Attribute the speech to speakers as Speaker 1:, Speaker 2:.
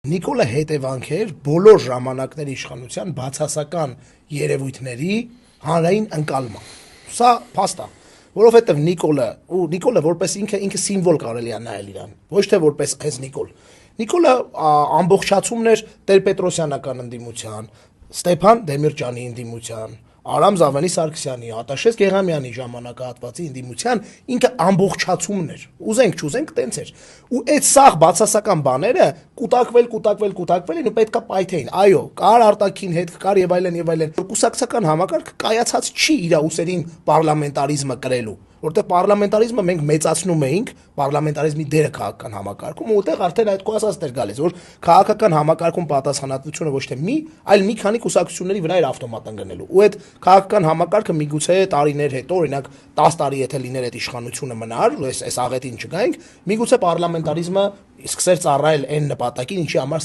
Speaker 1: Նիկոլը հետևանք էր բոլոր ժամանակների իշխանության բացասական երևույթների հանրային ընկալման։ Սա փաստ է, որովհետև Նիկոլը որպես ինքը սիմվոլ կարելի է նայել իրան, ոչ թե որպես այս Նիկոլ։ Նիկոլը ամբողջացումն էր Տեր-Պետրոսյանական ընդդիմության, Ստեփան Դեմիրճյանի ընդդիմության, Արամ Զավենի Սարգսյանի, Արտաշես Գեղամյանի ժամանակահատվածի ընդդիմության ինքը ամբողջացումն էր։ Ուզենք չուզենք տենց էր։ Ու այդ սաղ բացասական բաները կուտակվել են ու պետքա պայթեին։ Այո, կար արտաքին հետ, կար եւ այլն։ Կուսակցական համակարգը կայացած չի իր ուսերին պարլամենտարիզմը կրելու, որտեղ պարլամենտարիզմը մենք մեծացնում էինք, պարլամենտարիզմի դերը քաղաքական համակարգում, ու այդտեղ արդեն այդ քո ասածն էր գալիս, որ քաղաքական համակարգում պատասխանատվությունը ոչ թե այլ մի քանի կուսակցությունների վրա էր ավտոմատ ընկնելու։ Ու այդ քաղաքական համակարգը միգուցե տարիներ հետո, օրինակ 10 տարի եթե լիներ այդ իշխանությունը մնար, այս աղետին չգայինք, միգուցե պարլամենտարիզմը սկսեր ծառայել այն նպատակին, ինչի համար